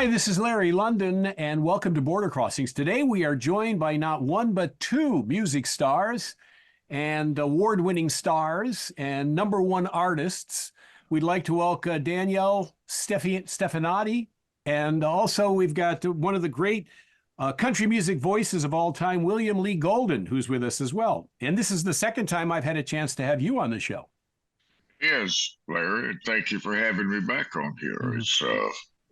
Hi, this is Larry London, and welcome to Border Crossings. Today we are joined by not one but two music stars and award-winning stars and number one artists. We'd like to welcome Danielle Stefanetti, and also we've got one of the great country music voices of all time, William Lee Golden, who's with us as well. And this is the second time I've had a chance to have you on the show. Yes, Larry, thank you for having me back on here. It's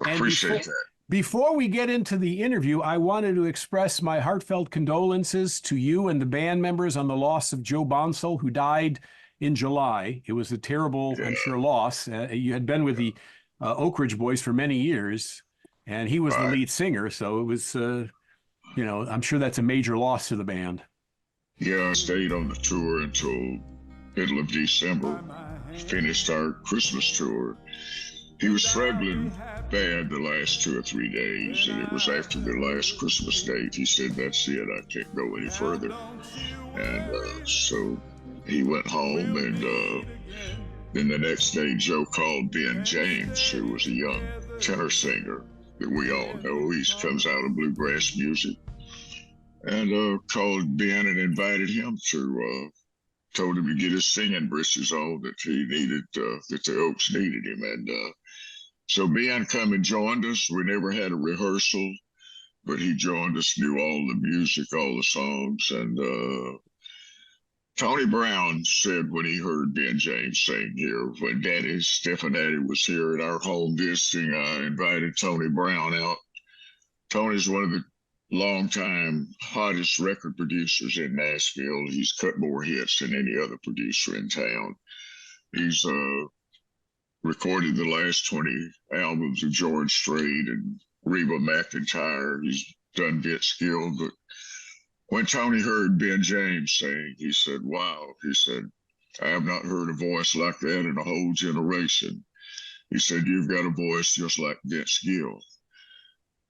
appreciate that. Before we get into the interview, I wanted to express my heartfelt condolences to you and the band members on the loss of Joe Bonsall, who died in July. It was a terrible, I'm sure, loss. You had been with the Oak Ridge Boys for many years, and he was the lead singer, so it was, I'm sure that's a major loss to the band. Yeah, I stayed on the tour until middle of December, finished our Christmas tour. He was struggling bad the last 2 or 3 days, and it was after the last Christmas date. He said, "That's it, I can't go any further." And so he went home, and then the next day, Joe called Ben James, who was a young tenor singer that we all know. He comes out of bluegrass music, and called Ben and invited him to, told him to get his singing britches on, that he needed, that the Oaks needed him. And so Ben come and joined us. We never had a rehearsal, but he joined us, knew all the music, all the songs. And Tony Brown said when he heard Ben James sing here, when Danni Stefanetti was here at our home visiting, I invited Tony Brown out. Tony's one of the longtime hottest record producers in Nashville. He's cut more hits than any other producer in town. He's recorded the last 20 albums of George Strait and Reba McEntire. He's done Vince Gill. But when Tony heard Ben James sing, he said, "Wow," he said, "I have not heard a voice like that in a whole generation." He said, "You've got a voice just like Vince Gill."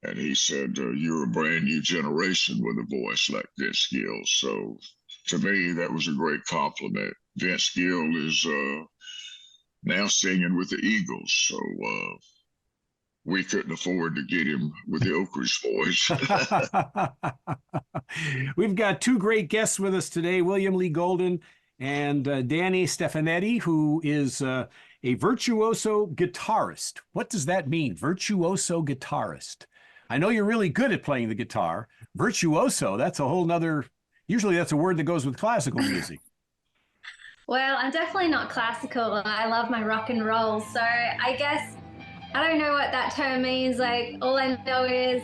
And he said, "You're a brand new generation with a voice like Vince Gill." So to me, that was a great compliment. Vince Gill is now singing with the Eagles. So we couldn't afford to get him with the Oak Ridge Boys. We've got two great guests with us today, William Lee Golden and Danni Stefanetti, who is a virtuoso guitarist. What does that mean, virtuoso guitarist? I know you're really good at playing the guitar. Virtuoso, that's a whole nother, usually that's a word that goes with classical music. Well, I'm definitely not classical. I love my rock and roll. So I guess, I don't know what that term means. Like, all I know is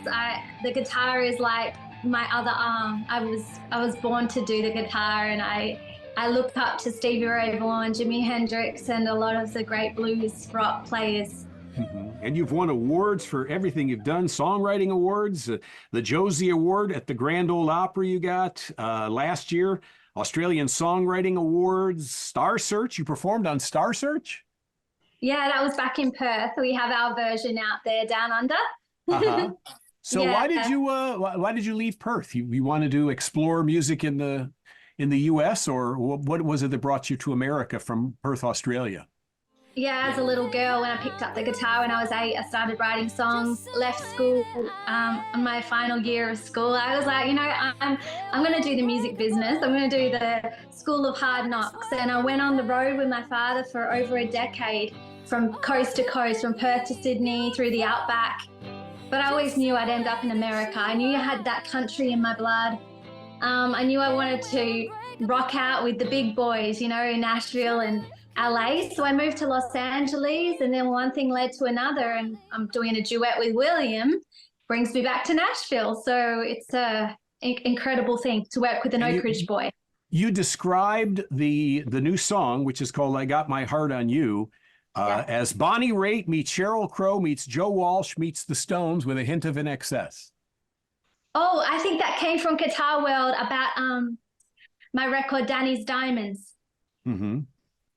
the guitar is like my other arm. I was born to do the guitar, and I look up to Stevie Ray Vaughan, Jimi Hendrix, and a lot of the great blues rock players. And you've won awards for everything you've done, songwriting awards, the Josie Award at the Grand Ole Opry you got last year, Australian Songwriting Awards, Star Search. You performed on Star Search? Yeah, that was back in Perth. We have our version out there down under. So yeah. Why did you leave Perth? You wanted to explore music in the U.S., or what was it that brought you to America from Perth, Australia? Yeah, as a little girl, when I picked up the guitar when I was 8, I started writing songs, left school on my final year of school. I was like, I'm going to do the music business. I'm going to do the School of Hard Knocks. And I went on the road with my father for over a decade, from coast to coast, from Perth to Sydney, through the outback. But I always knew I'd end up in America. I knew I had that country in my blood. I knew I wanted to rock out with the big boys, in Nashville and LA. So I moved to Los Angeles, and then one thing led to another, and I'm doing a duet with William, brings me back to Nashville. So it's an incredible thing to work with an Oak Ridge boy. You described the new song, which is called "I Got My Heart on You," as Bonnie Raitt meets Sheryl Crow meets Joe Walsh meets the Stones with a hint of an excess. Oh, I think that came from Guitar World about my record, Danni's Diamonds. Mm-hmm.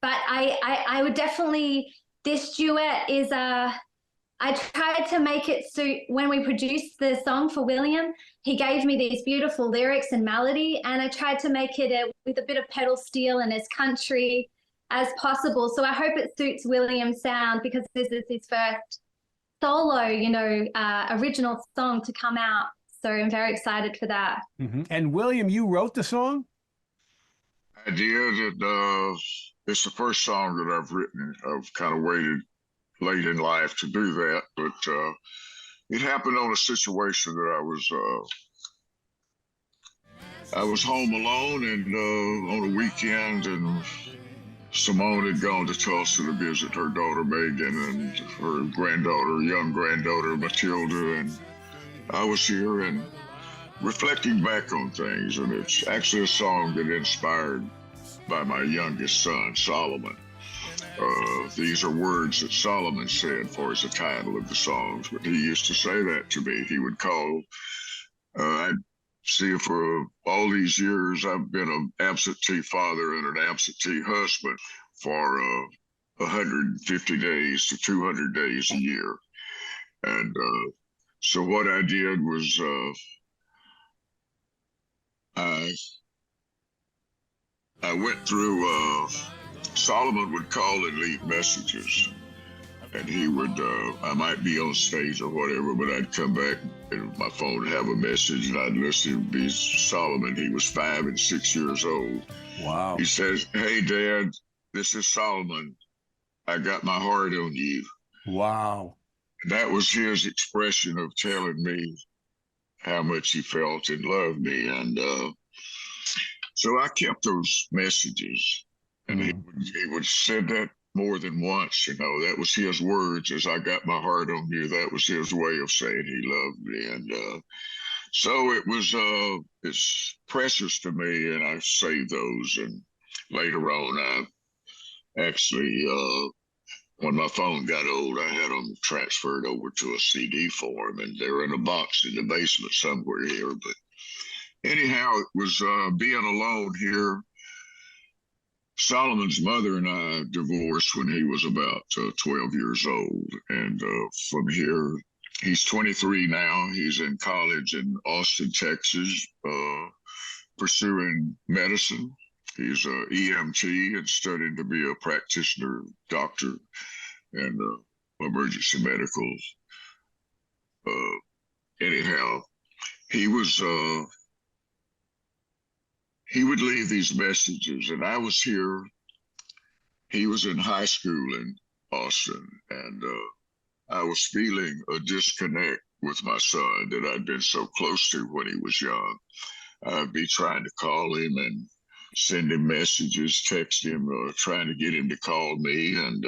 But I would definitely, this duet is, I tried to make it suit when we produced the song for William. He gave me these beautiful lyrics and melody, and I tried to make it with a bit of pedal steel and as country as possible. So I hope it suits William's sound, because this is his first solo, original song to come out. So I'm very excited for that. And William, you wrote the song? I did. It's the first song that I've written. I've kind of waited late in life to do that, but it happened on a situation that I was home alone and on a weekend, and Simone had gone to Tulsa to visit her daughter Megan and her young granddaughter Matilda, and I was here and reflecting back on things, and it's actually a song that inspired by my youngest son, Solomon. These are words that Solomon said for as the title of the songs, but he used to say that to me. He would call, I'd see, for all these years, I've been an absentee father and an absentee husband for 150 days to 200 days a year. And so what I did was I went through, Solomon would call and leave messages, and he would, I might be on stage or whatever, but I'd come back and my phone would have a message, and I'd listen. It would be Solomon. He was 5 and 6 years old. Wow. He says, "Hey, Dad, this is Solomon. I got my heart on you." Wow. That was his expression of telling me how much he felt and loved me. And so I kept those messages, and he would say that more than once. That was his words, as I got my heart on you. That was his way of saying he loved me. And so it was, it's precious to me, and I saved those. And later on, I actually, when my phone got old, I had them transferred over to a CD form, and they're in a box in the basement somewhere here. But anyhow, it was being alone here. Solomon's mother and I divorced when he was about 12 years old. And from here, he's 23 now. He's in college in Austin, Texas, pursuing medicine. He's an EMT and studying to be a practitioner, doctor, and emergency medical. Anyhow, he would leave these messages, and I was here. He was in high school in Austin, and I was feeling a disconnect with my son that I'd been so close to when he was young. I'd be trying to call him and send him messages, text him, trying to get him to call me, and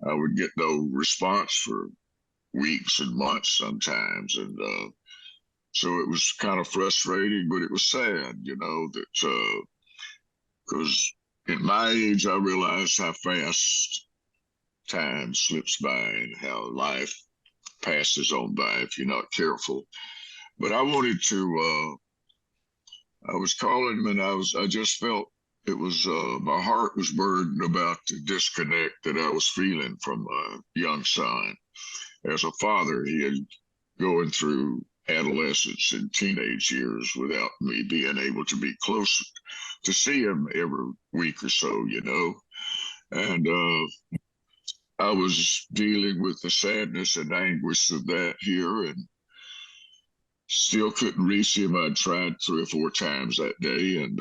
I would get no response for weeks and months sometimes. And so it was kind of frustrating, but it was sad, that because at my age, I realized how fast time slips by and how life passes on by if you're not careful. But I wanted to, I was calling him, and I just felt it was, my heart was burdened about the disconnect that I was feeling from my young son. As a father, he had going through adolescence and teenage years without me being able to be close to see him every week or so, And I was dealing with the sadness and anguish of that here, and still couldn't reach him. I tried 3 or 4 times that day, and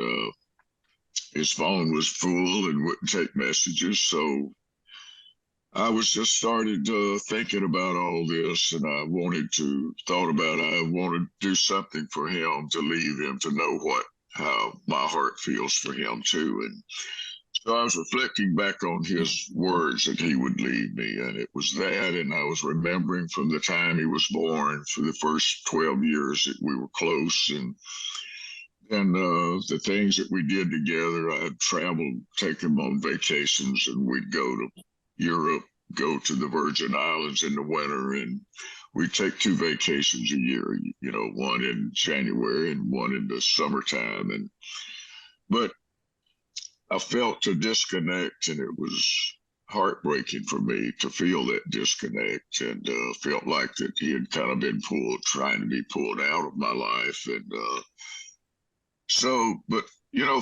his phone was full and wouldn't take messages. So I was just started thinking about all this, and I wanted to do something for him, to leave him, to know how my heart feels for him too. And so I was reflecting back on his words that he would leave me, and it was that, and I was remembering from the time he was born for the first 12 years that we were close, and the things that we did together. I'd traveled, take him on vacations, and we'd go to Europe, go to the Virgin Islands in the winter, and we'd take 2 vacations a year, one in January and one in the summertime. But I felt a disconnect, and it was heartbreaking for me to feel that disconnect, and felt like that he had kind of been trying to be pulled out of my life. And but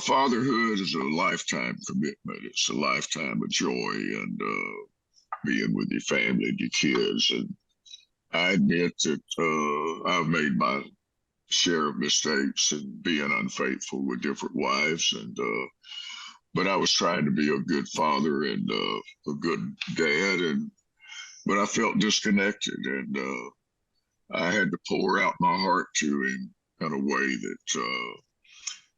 fatherhood is a lifetime commitment. It's a lifetime of joy and being with your family and your kids. And I admit that I've made my share of mistakes and being unfaithful with different wives, and but I was trying to be a good father and a good dad, and but I felt disconnected, and I had to pour out my heart to him in a way that,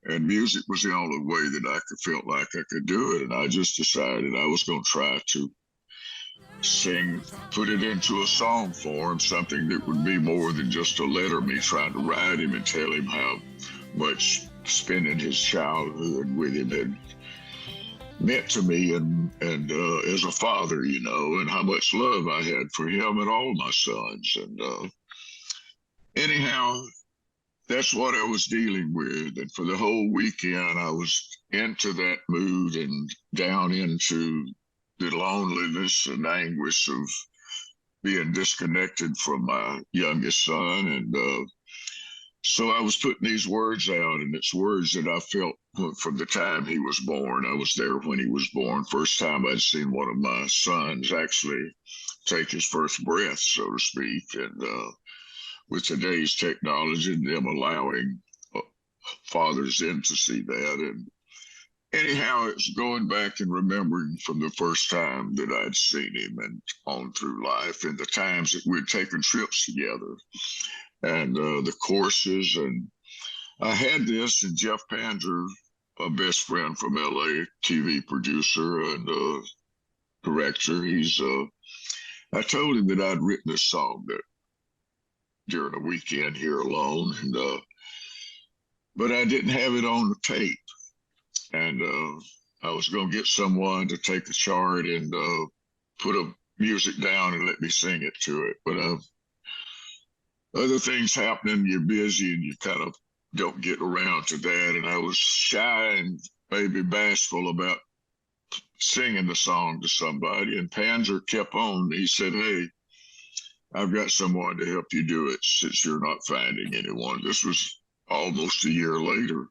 and music was the only way that I could felt like I could do it, and I just decided I was going to try to sing, put it into a song form, something that would be more than just a letter, me trying to write him and tell him how much spending his childhood with him had meant to me, and as a father, you know, and how much love I had for him and all my sons. And anyhow, that's what I was dealing with. And for the whole weekend, I was into that mood and down into the loneliness and anguish of being disconnected from my youngest son. And so I was putting these words out, and it's words that I felt from the time he was born. I was there when he was born. First time I'd seen one of my sons actually take his first breath, so to speak. And with today's technology and them allowing fathers in to see that. And anyhow, it's going back and remembering from the first time that I'd seen him and on through life, and the times that we'd taken trips together, and the courses. And I had this, and Jeff Panzer, a best friend from LA, TV producer and director, I told him that I'd written a song that during a weekend here alone, and but I didn't have it on the tape, and I was going to get someone to take a chart and put a music down and let me sing it to it. But other things happening, you're busy and you kind of don't get around to that. And I was shy and maybe bashful about singing the song to somebody. And Panzer kept on. He said, "Hey, I've got someone to help you do it since you're not finding anyone." This was almost a year later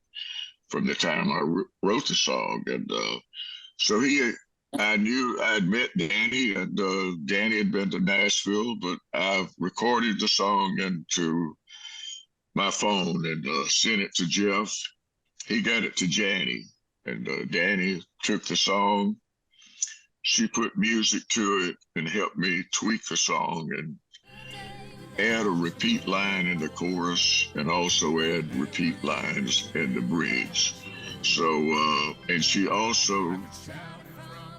from the time I wrote the song. And so I knew I'd met Danny, and Danny had been to Nashville, but I recorded the song into my phone and sent it to Jeff. He got it to Janny, and Danny took the song. She put music to it and helped me tweak the song and add a repeat line in the chorus and also add repeat lines in the bridge. So, and she also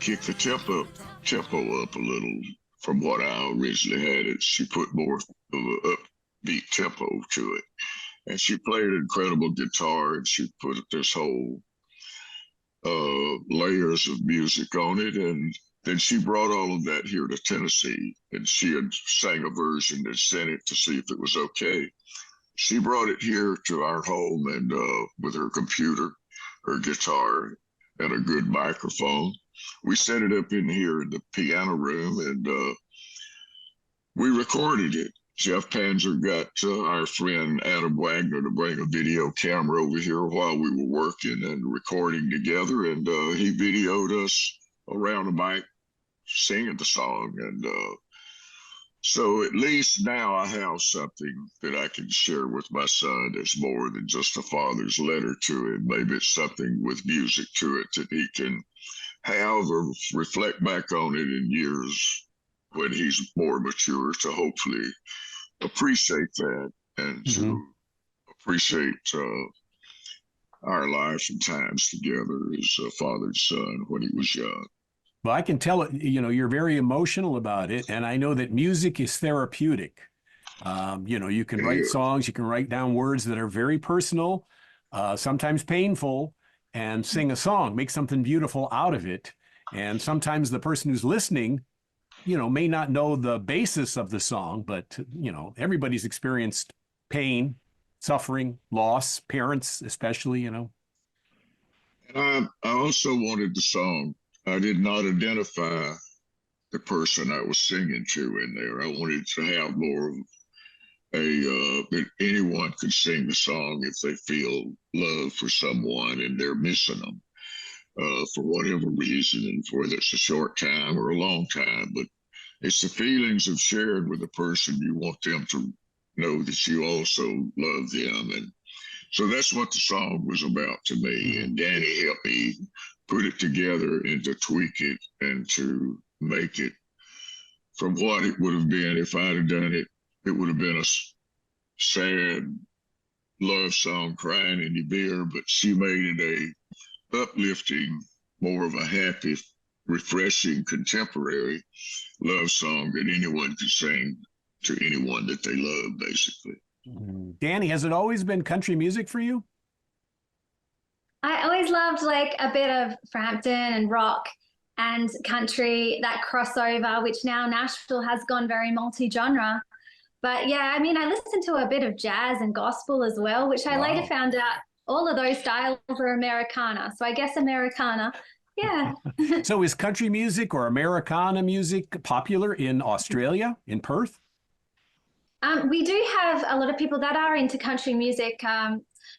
kicked the tempo up a little from what I originally had it. She put more of an upbeat tempo to it. And she played an incredible guitar, and she put this whole layers of music on it. And then she brought all of that here to Tennessee, and she had sang a version and sent it to see if it was okay. She brought it here to our home, and with her computer, her guitar, and a good microphone. We set it up in here in the piano room, and we recorded it. Jeff Panzer got our friend Adam Wagner to bring a video camera over here while we were working and recording together, and he videoed us around the mic singing the song. And so at least now I have something that I can share with my son that's more than just a father's letter to him. Maybe it's something with music to it that he can have or reflect back on it in years when he's more mature, to hopefully appreciate that and to appreciate our life and times together as a father and son when he was young. Well, I can tell it, you know, you're very emotional about it. And I know that music is therapeutic. You know, you can write songs, you can write down words that are very personal, sometimes painful, and sing a song, make something beautiful out of it. And sometimes the person who's listening, you know, may not know the basis of the song, but, you know, everybody's experienced pain, suffering, loss, parents especially, you know. And I also wanted the song. I did not identify the person I was singing to in there. I wanted to have more of that anyone could sing the song if they feel love for someone and they're missing them for whatever reason, and whether it's a short time or a long time. But It's the feelings of shared with a person. You want them to know that you also love them. And so that's what the song was about to me. And Danny helped me put it together and to tweak it and to make it from what it would have been if I'd have done it. It would have been a sad love song, crying in your beer, but she made it a uplifting, more of a happy, refreshing, contemporary love song that anyone could sing to anyone that they love, basically. Danny, has it always been country music for you? I always loved like a bit of Frampton and rock and country, that crossover, which now Nashville has gone very multi-genre. But yeah, I mean, I listened to a bit of jazz and gospel as well, which I later found out all of those styles are Americana. So I guess Americana. Yeah. So is country music or Americana music popular in Australia, in Perth? We do have a lot of people that are into country music,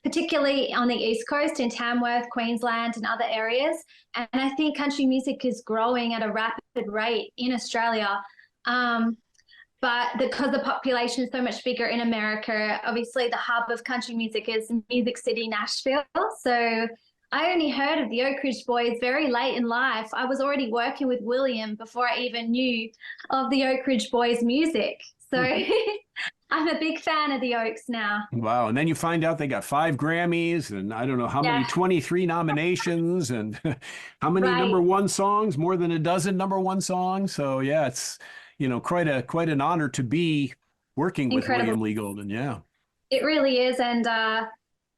particularly on the East Coast in Tamworth, Queensland, and other areas. And I think country music is growing at a rapid rate in Australia. But because the population is so much bigger in America, obviously the hub of country music is Music City, Nashville. So I only heard of the Oak Ridge Boys very late in life. I was already working with William before I even knew of the Oak Ridge Boys music. So I'm a big fan of the Oaks now. Wow. And then you find out they got 5 Grammys and I don't know how many, 23 nominations and how many number one songs, more than a dozen number one songs. So yeah, it's, you know, quite an honor to be working with William Lee Golden. Yeah. It really is. And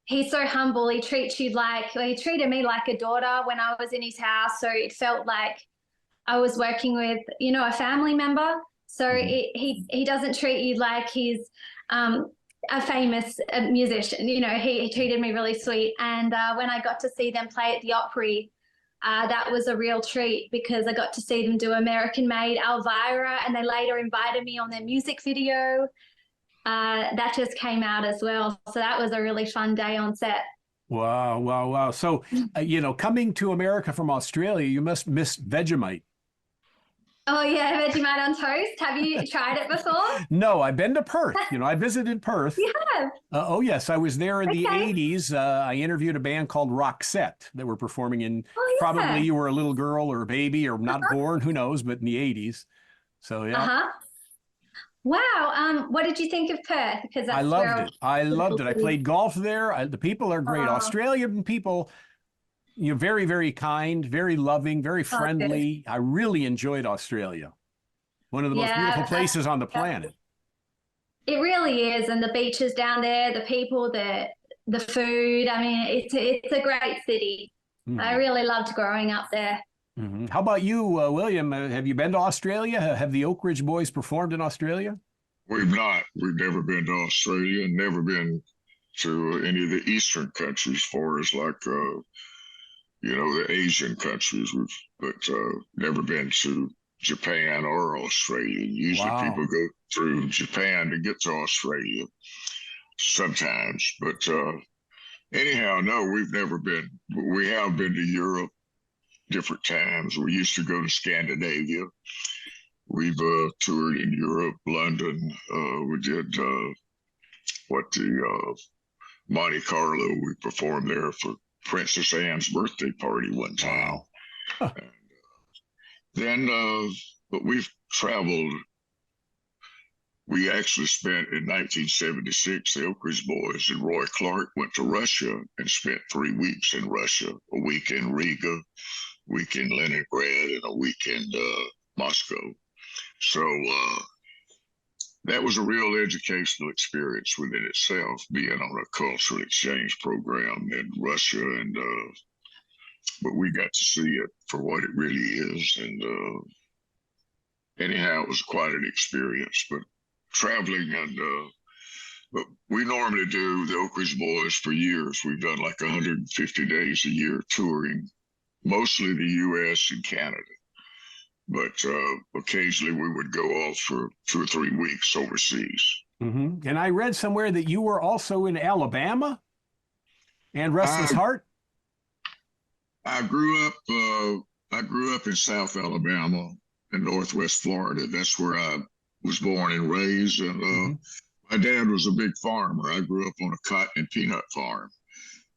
he's so humble. He treats you he treated me like a daughter when I was in his house. So it felt like I was working with, you know, a family member. So he doesn't treat you like he's a famous musician. You know, he treated me really sweet. And when I got to see them play at the Opry, that was a real treat because I got to see them do American Made Elvira, and they later invited me on their music video. That just came out as well. So that was a really fun day on set. Wow, wow, wow. So, you know, coming to America from Australia, you must miss Vegemite. Oh, yeah, Vegemite on toast. Have you tried it before? No, I've been to Perth. You know, I visited Perth. You have? Oh, yes. I was there in the 80s. I interviewed a band called Roxette that were performing in, probably you were a little girl or a baby or not born, who knows, but in the 80s. So, yeah. Wow. What did you think of Perth? Because I loved it. I loved it. I played golf there. The people are great. Australian people, you're very, very kind, very loving, very friendly. I really enjoyed Australia. One of the most beautiful places on the planet. It really is. And the beaches down there, the people, the food. I mean, it's a great city. I really loved growing up there. How about you, William? Have you been to Australia? Have the Oak Ridge Boys performed in Australia? We've not. We've never been to Australia, never been to any of the Eastern countries, as far as like, you know, the Asian countries, but never been to Japan or Australia. Usually people go through Japan to get to Australia sometimes. But anyhow, no, we've never been. We have been to Europe different times. We used to go to Scandinavia. We've toured in Europe, London. We did Monte Carlo. We performed there for Princess Anne's birthday party one time. And, then, but we've traveled. We actually spent in 1976, the Oak Ridge Boys and Roy Clark went to Russia and spent 3 weeks in Russia, a week in Riga, week in Leningrad, and a week in Moscow. So that was a real educational experience within itself, being on a cultural exchange program in Russia. And but we got to see it for what it really is. And anyhow, it was quite an experience. But traveling but we normally do the Oak Ridge Boys for years. We've done like 150 days a year touring, mostly the U.S. and Canada. But occasionally we would go off for 2 or 3 weeks overseas. And I read somewhere that you were also in Alabama and Restless Heart. I grew up in South Alabama, in Northwest Florida. That's where I was born and raised. And my dad was a big farmer. I grew up on a cotton and peanut farm.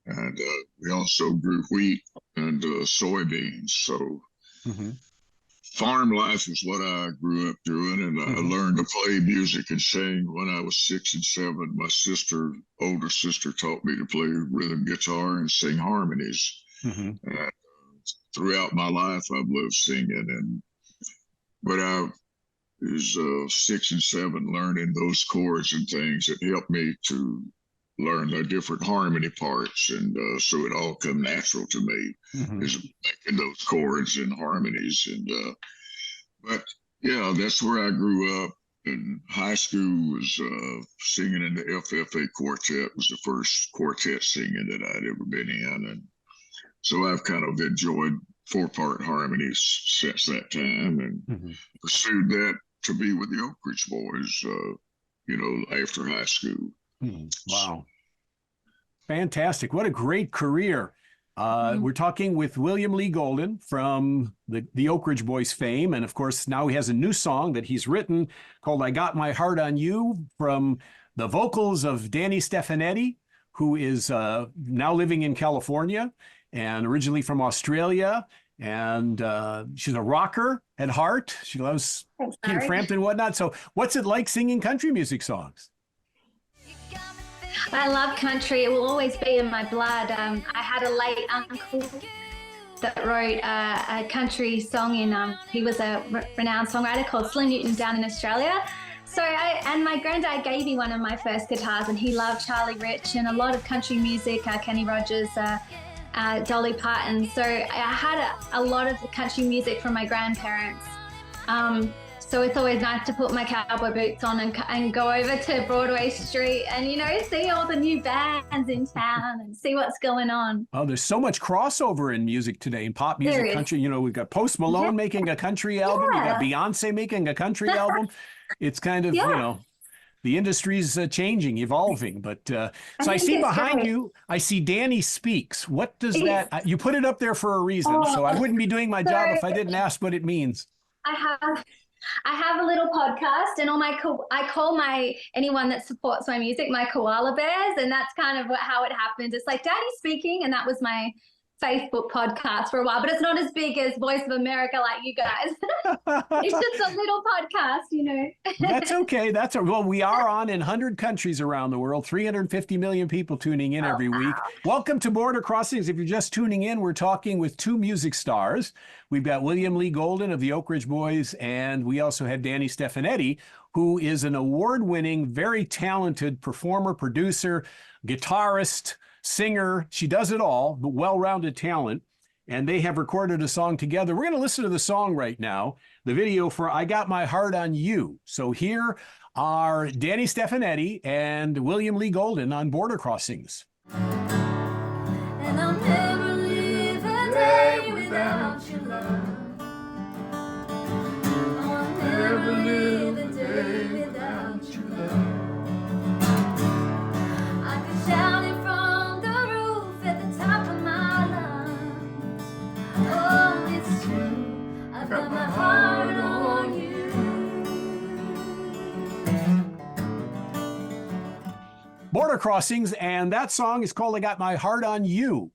And we also grew wheat and soybeans. So farm life is what I grew up doing. And I learned to play music and sing when I was 6 and 7. My older sister, taught me to play rhythm guitar and sing harmonies. And throughout my life, I've loved singing. But I was 6 and 7 learning those chords and things that helped me to learn the different harmony parts, and so it all come natural to me is making those chords and harmonies. And but yeah, that's where I grew up. In high school was singing in the FFA quartet. Was the first quartet singing that I'd ever been in, and so I've kind of enjoyed 4-part harmonies since that time, and pursued that to be with the Oak Ridge Boys, after high school. Wow. Fantastic. What a great career. We're talking with William Lee Golden from the Oak Ridge Boys fame. And of course, now he has a new song that he's written called I Got My Heart on You, from the vocals of Danni Stefanetti, who is now living in California and originally from Australia. And she's a rocker at heart. She loves King Frampton and whatnot. So what's it like singing country music songs? I love country. It will always be in my blood. I had a late uncle that wrote a country song he was a renowned songwriter called Slim Newton down in Australia. So and my granddad gave me one of my first guitars, and he loved Charlie Rich and a lot of country music, Kenny Rogers, Dolly Parton. So I had a lot of country music from my grandparents. So it's always nice to put my cowboy boots on and go over to Broadway Street and, see all the new bands in town and see what's going on. Oh, there's so much crossover in music today, in pop music, country. We've got Post Malone making a country album. We've got Beyonce making a country album. It's kind of, the industry's changing, evolving. But so I see behind you, I see Danni Speaks. What does that, you put it up there for a reason. So I wouldn't be doing my job if I didn't ask what it means. I have a little podcast, and I call anyone that supports my music my koala bears, and that's kind of how it happened. It's like Danni Speaking, and that was my Facebook podcast for a while, but it's not as big as Voice of America like you guys. It's just a little podcast, That's okay. Well, we are on in 100 countries around the world, 350 million people tuning in every week. Welcome to Border Crossings. If you're just tuning in, we're talking with 2 music stars. We've got William Lee Golden of the Oak Ridge Boys, and we also have Danni Stefanetti, who is an award-winning, very talented performer, producer, guitarist, singer. She does it all, but well-rounded talent. And they have recorded a song together. We're going to listen to the song right now, the video for I Got My Heart on You. So here are Danni Stefanetti and William Lee Golden on Border Crossings. And I'll never live a day without your love. I'll never live a day without your love. I could shout it from the roof at the top of my lungs. Oh, it's true, I've got my heart on you. Border Crossings, and that song is called I Got My Heart on You.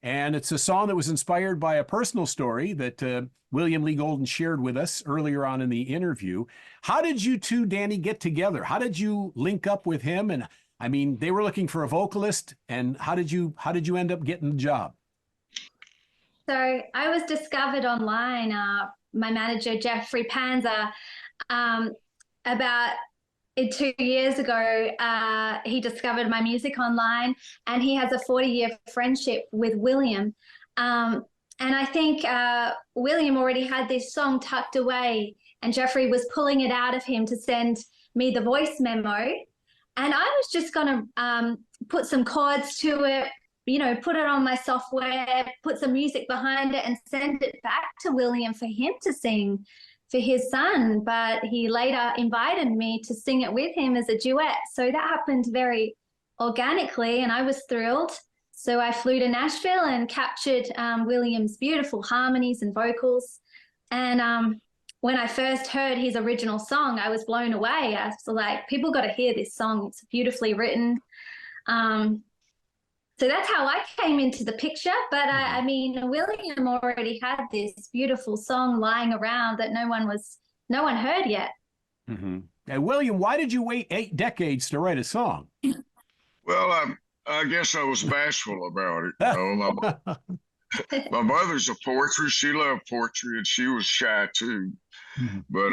And it's a song that was inspired by a personal story that William Lee Golden shared with us earlier on in the interview. How did you two, Danni, get together? How did you link up with him? And I mean, they were looking for a vocalist, and how did you end up getting the job? So I was discovered online. My manager, Jeffrey Panzer, about 2 years ago, he discovered my music online, and he has a 40-year friendship with William. And I think William already had this song tucked away, and Jeffrey was pulling it out of him to send me the voice memo. And I was just going to put some chords to it, put it on my software, put some music behind it, and send it back to William for him to sing for his son. But he later invited me to sing it with him as a duet. So that happened very organically, and I was thrilled. So I flew to Nashville and captured William's beautiful harmonies and vocals. And when I first heard his original song, I was blown away. I was like, people got to hear this song. It's beautifully written. So that's how I came into the picture. But I mean, William already had this beautiful song lying around that no one heard yet. Mm-hmm. And William, why did you wait 8 decades to write a song? Well, I guess I was bashful about it. You know, my mother's a poetry. She loved poetry, and she was shy too. Mm-hmm. But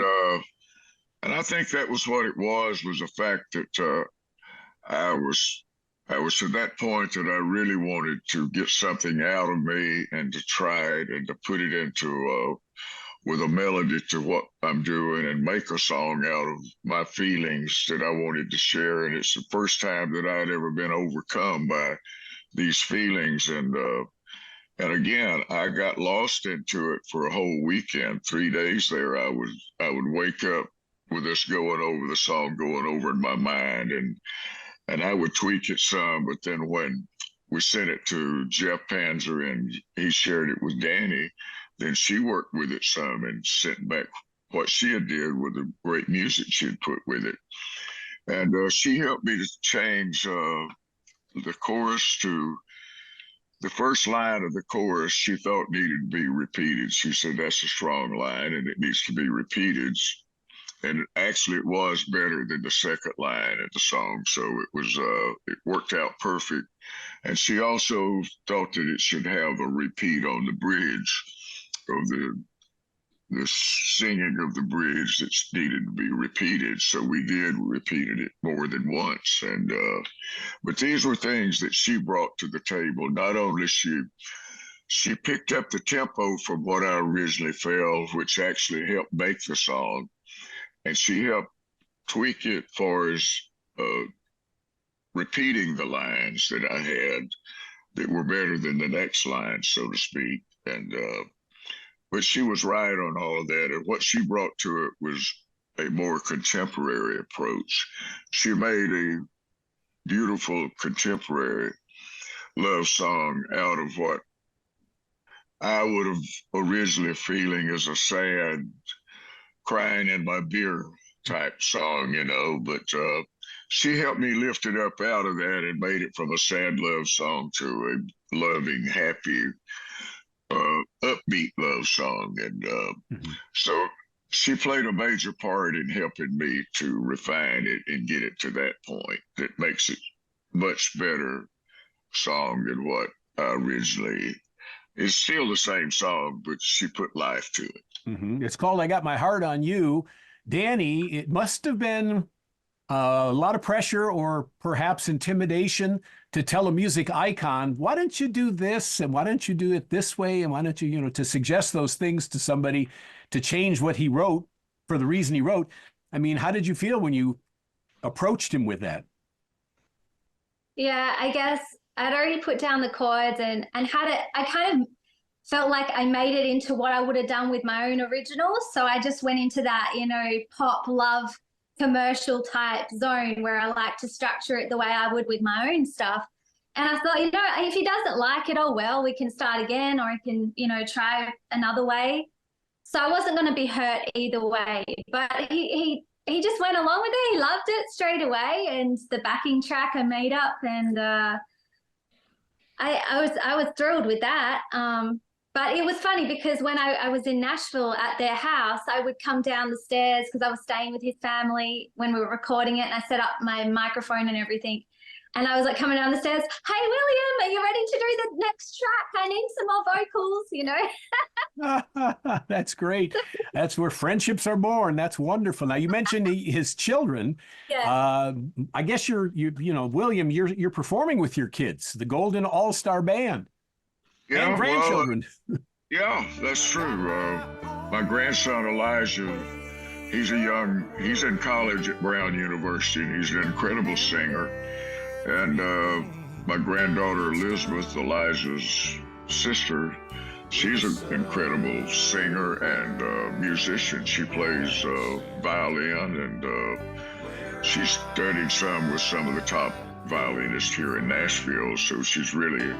and I think that was what it was the fact that I was to that point that I really wanted to get something out of me and to try it and to put it into with a melody to what I'm doing and make a song out of my feelings that I wanted to share. And it's the first time that I'd ever been overcome by these feelings. And again, I got lost into it for a whole weekend, 3 days there. I would wake up with this going over the song, going over in my mind, and I would tweak it some. But then when we sent it to Jeff Panzer and he shared it with Danni, then she worked with it some and sent back what she had did with the great music she had put with it. And she helped me to change the chorus to the first line of the chorus she thought needed to be repeated. She said, that's a strong line and it needs to be repeated. And actually it was better than the second line of the song. So it worked out perfect. And she also thought that it should have a repeat on the bridge of the singing of the bridge that needed to be repeated. So we repeated it more than once. And but these were things that she brought to the table. Not only she picked up the tempo from what I originally felt, which actually helped make the song, and she helped tweak it for as repeating the lines that I had that were better than the next line, so to speak. And but she was right on all of that. And what she brought to it was a more contemporary approach. She made a beautiful contemporary love song out of what I would have originally feeling as a sad, crying in my beer type song, you know. But she helped me lift it up out of that and made it from a sad love song to a loving, happy, upbeat love song. And so she played a major part in helping me to refine it and get it to that point that makes it much better song than what I originally. It's still the same song, but she put life to it. Mm-hmm. It's called I Got My Heart on You. Danni, it must have been a lot of pressure or perhaps intimidation to tell a music icon, why don't you do this? And why don't you do it this way? And why don't you, to suggest those things to somebody to change what he wrote for the reason he wrote. I mean, how did you feel when you approached him with that? Yeah, I guess I'd already put down the chords and had it. I kind of felt like I made it into what I would have done with my own original. So I just went into that, pop, love, commercial type zone where I like to structure it the way I would with my own stuff. And I thought, if he doesn't like it, oh, well, we can start again, or he can, try another way. So I wasn't going to be hurt either way. But he just went along with it. He loved it straight away. And the backing track I made up, and I was thrilled with that. But it was funny because when I was in Nashville at their house, I would come down the stairs because I was staying with his family when we were recording it, and I set up my microphone and everything. And I was like coming down the stairs, hey, William, are you ready to do the next track? I need some more vocals, That's great. That's where friendships are born. That's wonderful. Now, you mentioned his children. Yeah. I guess William, you're performing with your kids, the Golden All-Star Band. Yeah, and grandchildren. Well, yeah, that's true. My grandson Elijah, he's in college at Brown University, and he's an incredible singer. And my granddaughter Elizabeth, Elijah's sister, she's an incredible singer and musician. She plays violin, and she studied some with some of the top violinists here in Nashville. So she's really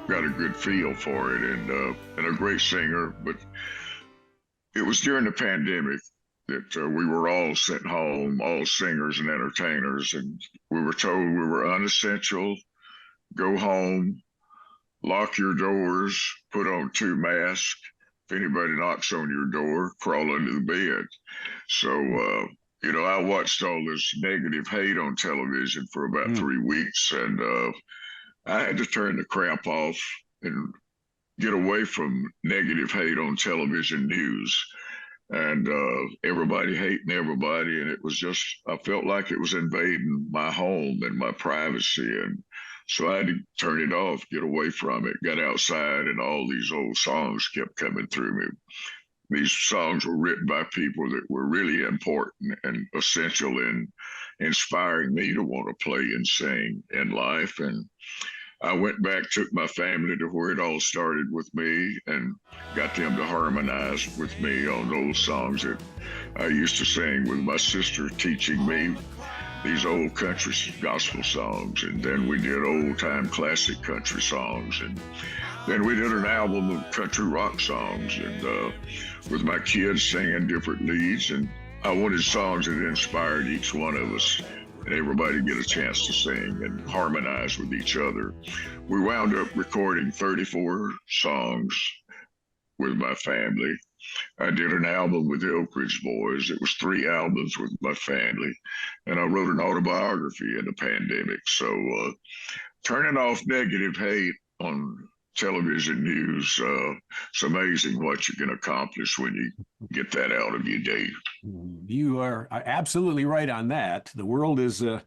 got a good feel for it, and a great singer. But it was during the pandemic that we were all sent home, all singers and entertainers, and we were told we were unessential, go home, lock your doors, put on 2 masks. If anybody knocks on your door, crawl under the bed. So, I watched all this negative hate on television for about 3 weeks, and I had to turn the crap off and get away from negative hate on television news and everybody hating everybody. And it was just, I felt like it was invading my home and my privacy. And so I had to turn it off, get away from it, got outside, and all these old songs kept coming through me. These songs were written by people that were really important and essential in inspiring me to want to play and sing in life. And I went back, took my family to where it all started with me, and got them to harmonize with me on those songs that I used to sing with my sister teaching me these old country gospel songs. And then we did old time classic country songs. And then we did an album of country rock songs, and with my kids singing different leads. And I wanted songs that inspired each one of us and everybody get a chance to sing and harmonize with each other. We wound up recording 34 songs with my family. I did an album with the Oak Ridge Boys. It was 3 albums with my family. And I wrote an autobiography in the pandemic. So turning off negative hate on television news, it's amazing what you can accomplish when you get that out of your day. You are absolutely right on that. The world is a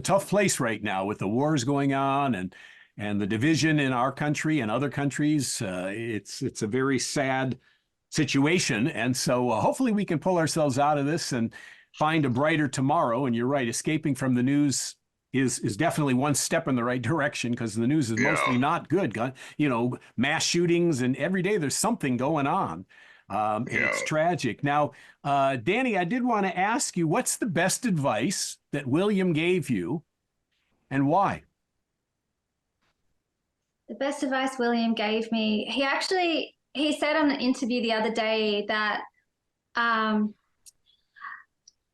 tough place right now with the wars going on and the division in our country and other countries. It's a very sad situation. And so hopefully we can pull ourselves out of this and find a brighter tomorrow. And you're right, escaping from the news is definitely one step in the right direction, because the news is mostly not good. Mass shootings, and every day there's something going on. And it's tragic. Now, Danni, I did want to ask you, what's the best advice that William gave you and why? The best advice William gave me, he said on an interview the other day that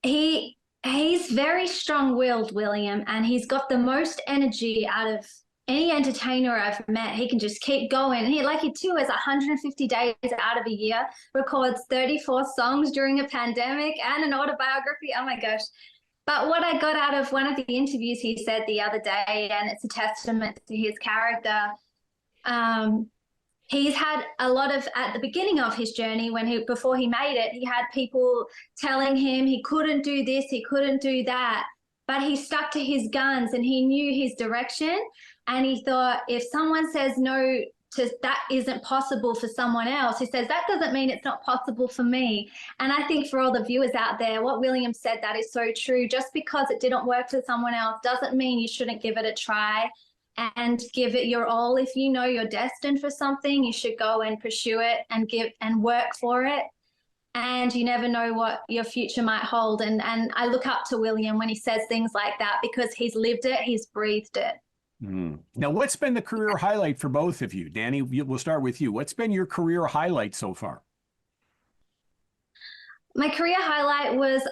he's very strong-willed, William, and he's got the most energy out of any entertainer I've met. He can just keep going. And he too has 150 days out of a year, records 34 songs during a pandemic and an autobiography. Oh my gosh. But what I got out of one of the interviews he said the other day, and it's a testament to his character, he's had a lot of, at the beginning of his journey, before he made it, he had people telling him he couldn't do this, he couldn't do that, but he stuck to his guns and he knew his direction. And he thought, if someone says no to that isn't possible for someone else, he says, that doesn't mean it's not possible for me. And I think for all the viewers out there, what William said, that is so true. Just because it didn't work for someone else doesn't mean you shouldn't give it a try and give it your all. If you know you're destined for something, you should go and pursue it and work for it. And you never know what your future might hold. And I look up to William when he says things like that, because he's lived it, he's breathed it. Now, what's been the career highlight for both of you? Danni, we'll start with you. What's been your career highlight so far? My career highlight was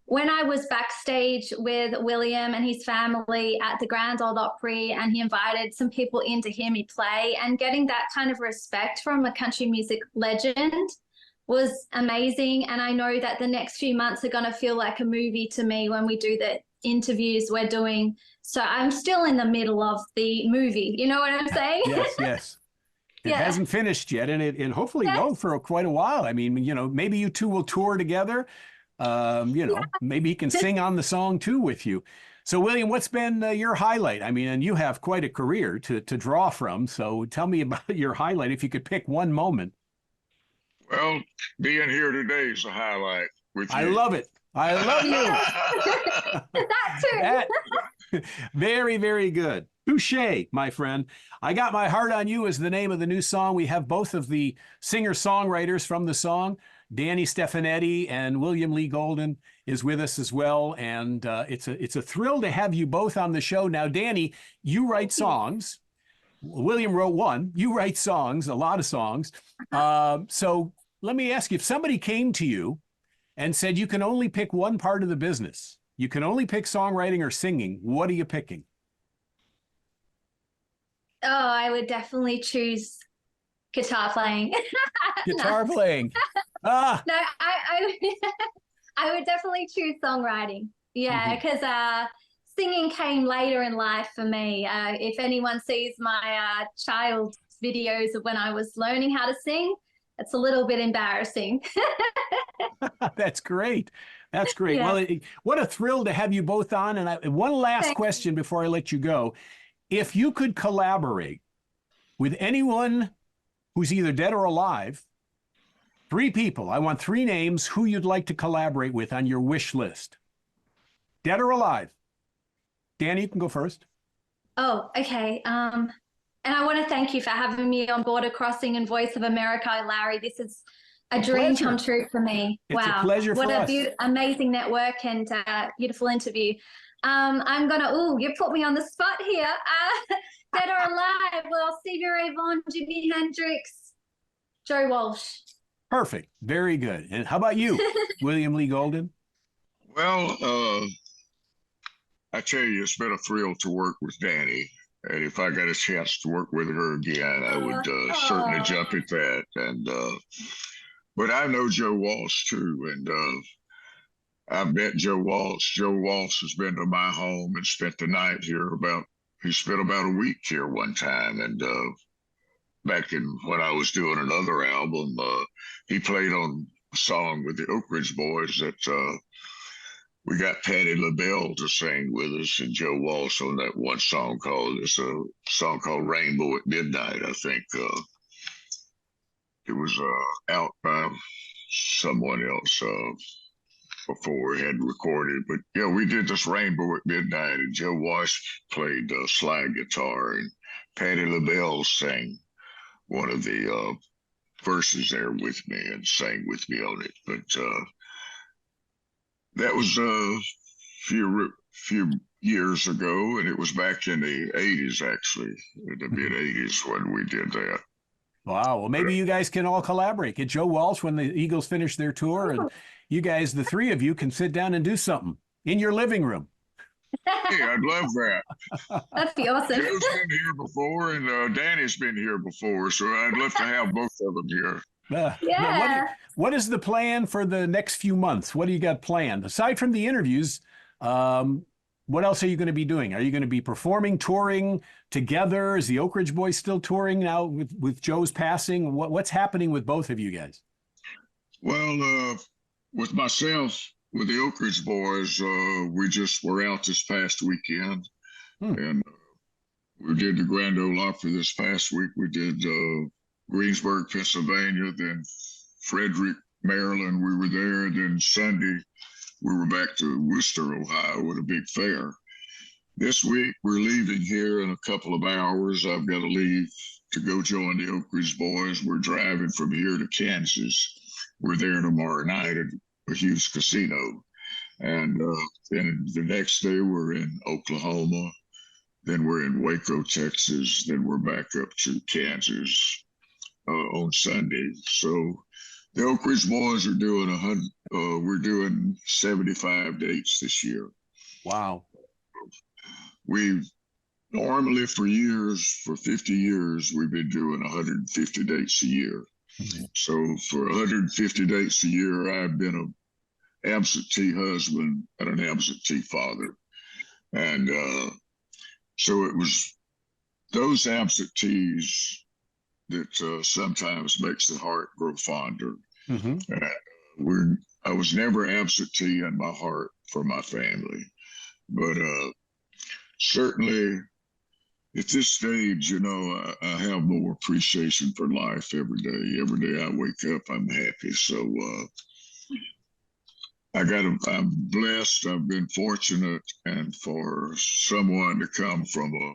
when I was backstage with William and his family at the Grand Ole Opry, and he invited some people in to hear me play, and getting that kind of respect from a country music legend was amazing. And I know that the next few months are going to feel like a movie to me when we do the interviews we're doing. So I'm still in the middle of the movie. You know what I'm saying? Yes. It hasn't finished yet, and hopefully won't for quite a while. I mean, maybe you two will tour together. Maybe he can sing on the song too with you. So, William, what's been your highlight? I mean, and you have quite a career to draw from. So tell me about your highlight, if you could pick one moment. Well, being here today is a highlight with you. I love it. I love you. That too. Very, very good. Touché, my friend. I Got My Heart on You is the name of the new song. We have both of the singer-songwriters from the song. Danni Stefanetti and William Lee Golden is with us as well. And it's a thrill to have you both on the show. Now, Danni, you write songs. William wrote one. You write songs, a lot of songs. So let me ask you, if somebody came to you and said you can only pick one part of the business, you can only pick songwriting or singing, what are you picking? Oh, I would definitely choose guitar playing. Guitar playing. Ah, No, I would definitely choose songwriting. Yeah, mhm. because singing came later in life for me. If anyone sees my child videos of when I was learning how to sing, it's a little bit embarrassing. That's great. That's great. Yeah. Well, what a thrill to have you both on. And one last Thank question before I let you go. If you could collaborate with anyone who's either dead or alive, three people, I want three names who you'd like to collaborate with on your wish list. Dead or alive? Danny, you can go first. Oh, okay. And I want to thank you for having me on Border Crossing and Voice of America, Larry. This is a dream Pleasure. come true for me. It's a Wow. pleasure What for a us. amazing network and beautiful interview. I'm going to, you put me on the spot here. Dead or alive? Well, Stevie Ray Vaughan, Jimi Hendrix, Joe Walsh. Perfect. Very good. And how about you, William Lee Golden? Well, I tell you, it's been a thrill to work with Danny. And if I got a chance to work with her again, I would certainly jump at that. And but I know Joe Walsh too, and I've met Joe Walsh. Joe Walsh has been to my home and spent the night here. He spent about a week here one time, and back in when I was doing another album, he played on a song with the Oak Ridge Boys that. We got Patti LaBelle to sing with us and Joe Walsh on that one song it's a song called Rainbow at Midnight. I think it was out by someone else before we had recorded. But yeah, we did this Rainbow at Midnight, and Joe Walsh played slide guitar, and Patti LaBelle sang one of the verses there with me and sang with me on it. But that was a few years ago, and it was back in the 80s, actually, in the mid 80s when we did that. Wow. Well, maybe you guys can all collaborate. Get Joe Walsh when the Eagles finish their tour, and you guys, the three of you, can sit down and do something in your living room. Hey, I'd love that. That'd be awesome. Joe's been here before, and Danny's been here before, so I'd love to have both of them here. Yeah. What is the plan for the next few months? What do you got planned? Aside from the interviews, what else are you going to be doing? Are you going to be performing, touring together? Is the Oak Ridge Boys still touring now with Joe's passing? What's happening with both of you guys? Well, with myself, with the Oak Ridge Boys, we just were out this past weekend, and we did the Grand Ole Opry this past week. We did Greensburg, Pennsylvania, then Frederick, Maryland. We were there. Then Sunday, we were back to Worcester, Ohio, with a big fair. This week, we're leaving here in a couple of hours. I've got to leave to go join the Oak Ridge Boys. We're driving from here to Kansas. We're there tomorrow night at a huge casino. And then the next day, we're in Oklahoma. Then we're in Waco, Texas. Then we're back up to Kansas on Sunday. So the Oak Ridge Boys are doing 100. We're doing 75 dates this year. Wow. We've normally for 50 years, we've been doing 150 dates a year. Mm-hmm. So for 150 dates a year, I've been an absentee husband and an absentee father. And so it was those absentees that sometimes makes the heart grow fonder. Mm-hmm. I was never absentee in my heart for my family, but certainly at this stage, I have more appreciation for life every day. Every day I wake up, I'm happy. So I'm blessed. I've been fortunate, and for someone to come from a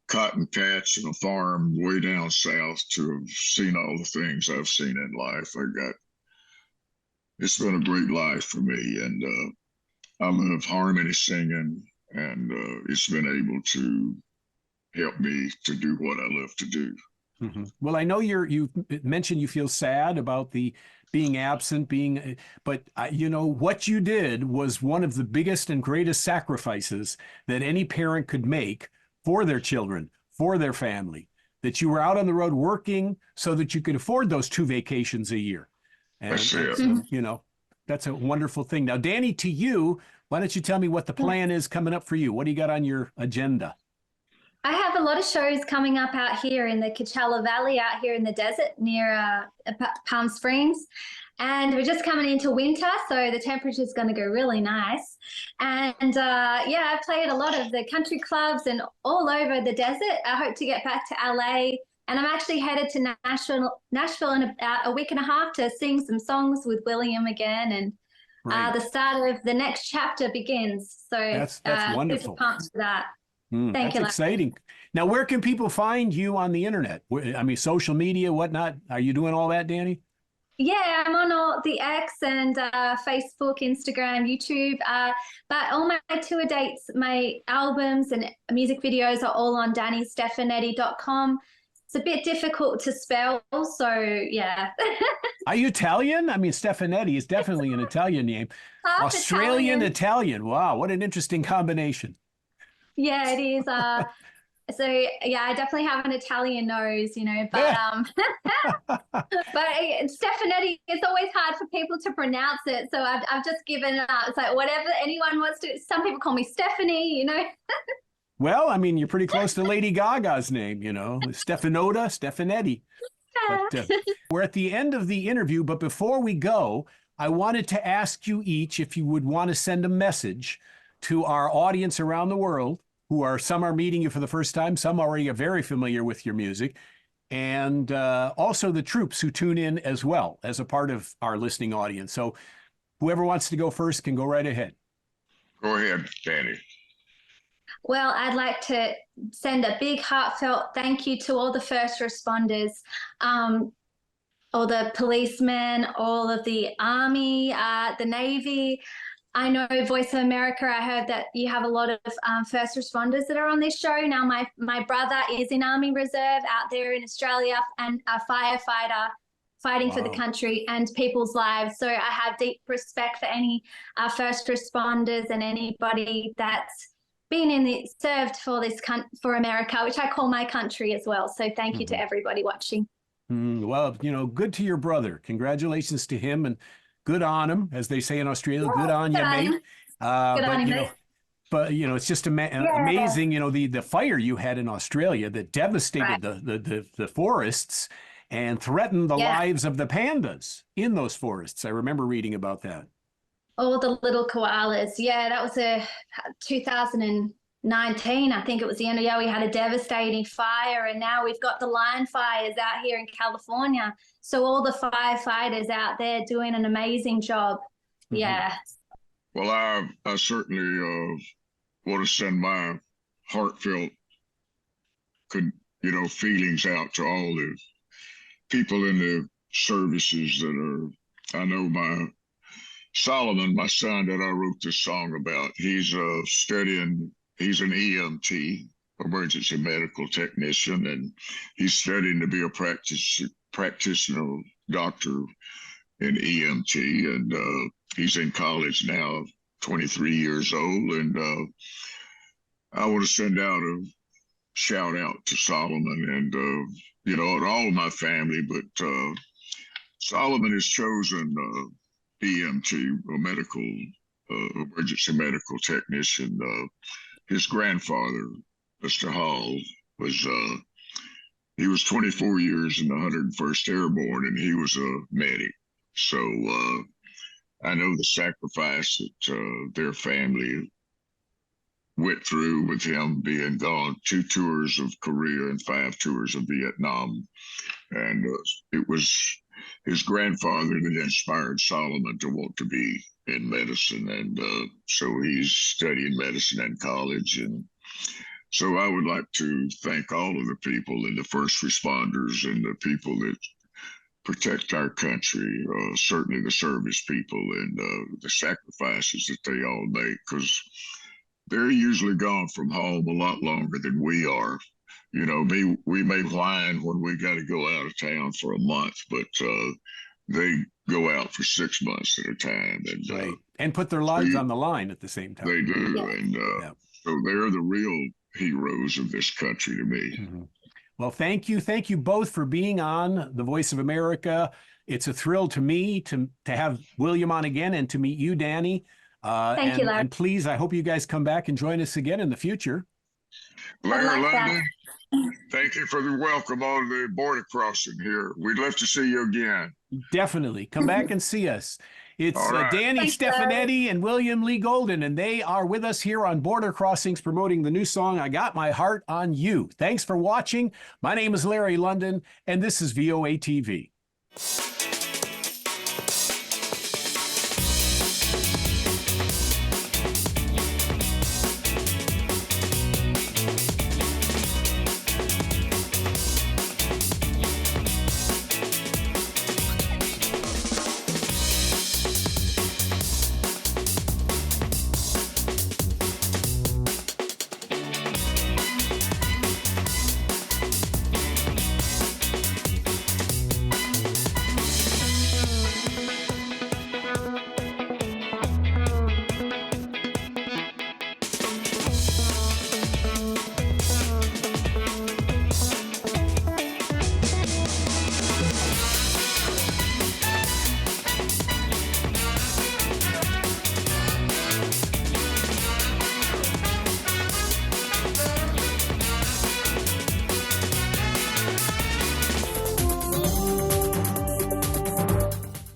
cotton patch and a farm way down south to have seen all the things I've seen in life. It's been a great life for me, and I love harmony singing, and it's been able to help me to do what I love to do. Well, I know you mentioned you feel sad about the being absent, but you know, what you did was one of the biggest and greatest sacrifices that any parent could make for their children, for their family, that you were out on the road working so that you could afford those 2 vacations a year. That's And it. so, you know, that's a wonderful thing. Now, Danny, to you, why don't you tell me what the plan is coming up for you? What do you got on your agenda? I have a lot of shows coming up out here in the Coachella Valley, out here in the desert near Palm Springs. And we're just coming into winter, so the temperature is going to go really nice. And yeah, I've played a lot of the country clubs and all over the desert. I hope to get back to LA. And I'm actually headed to Nashville in about a week and a half to sing some songs with William again. And Right. the start of the next chapter begins. So That's wonderful. super pumped for that. Thank That's you. exciting. Now, where can people find you on the internet? I mean, social media, whatnot. Are you doing all that, Danny? Yeah, I'm on all the X and Facebook, Instagram, YouTube. But all my tour dates, my albums and music videos are all on DanniStefanetti.com. It's a bit difficult to spell, so yeah. Are you Italian? I mean, Stefanetti is definitely an Italian name. Half Australian Italian. Wow, what an interesting combination. Yeah, it is. So yeah, I definitely have an Italian nose, you know, but but Stefanetti, it's always hard for people to pronounce it. So I've just given up. It's like whatever anyone wants to. Some people call me Stephanie, you know. Well, I mean, you're pretty close to Lady Gaga's name, you know, Stefanota, Stefanetti. But we're at the end of the interview, but before we go, I wanted to ask you each if you would want to send a message to our audience around the world, some are meeting you for the first time, some already are very familiar with your music, and also the troops who tune in as well as a part of our listening audience. So whoever wants to go first can go right ahead. Go ahead, Danny. Well, I'd like to send a big heartfelt thank you to all the first responders, all the policemen, all of the Army, the Navy. I know Voice of America, I heard that you have a lot of first responders that are on this show. Now, my brother is in Army Reserve out there in Australia and a firefighter fighting for the country and people's lives. So I have deep respect for any first responders and anybody that's been served for America, which I call my country as well. So thank you to everybody watching. Well, you know, good to your brother. Congratulations to him and good on him, as they say in Australia. Good on you, mate. But you know, it's just amazing. You know, the fire you had in Australia that devastated the forests and threatened the lives of the pandas in those forests. I remember reading about that. All the little koalas. Yeah, that was 2019. I think it was the end of the year. We had a devastating fire, and now we've got the line fires out here in California. So all the firefighters out there doing an amazing job. Yeah. Well, I certainly want to send my heartfelt, feelings out to all the people in the services that are. I know Solomon, my son that I wrote this song about, he's studying, he's an EMT, emergency medical technician, and he's studying to be a practitioner doctor in EMT, and he's in college now, 23 years old, and I want to send out a shout out to Solomon and, and all of my family, but Solomon has chosen EMT, emergency medical technician. His grandfather, Mr. Hall, he was 24 years in the 101st Airborne, and he was a medic. So I know the sacrifice that their family went through with him being gone, 2 tours of Korea and 5 tours of Vietnam. And it was his grandfather that inspired Solomon to want to be in medicine. And so he's studying medicine in college. And so I would like to thank all of the people and the first responders and the people that protect our country, certainly the service people and the sacrifices that they all make, because they're usually gone from home a lot longer than we are. we may whine when we got to go out of town for a month, but they go out for 6 months at a time, and right, and put their lives on the line at the same time. They do, Yeah. and so they're the real heroes of this country to me. Mm-hmm. Well, thank you both for being on The Voice of America. It's a thrill to me to have William on again and to meet you, Danni. Thank you, Larry. And please, I hope you guys come back and join us again in the future. Larry like that. London, thank you for the welcome on the border crossing here. We'd love to see you again. Definitely. Come back and see us. It's All right. Danni Thanks, Stefanetti and William Lee Golden, and they are with us here on Border Crossings promoting the new song, I Got My Heart on You. Thanks for watching. My name is Larry London, and this is VOA TV.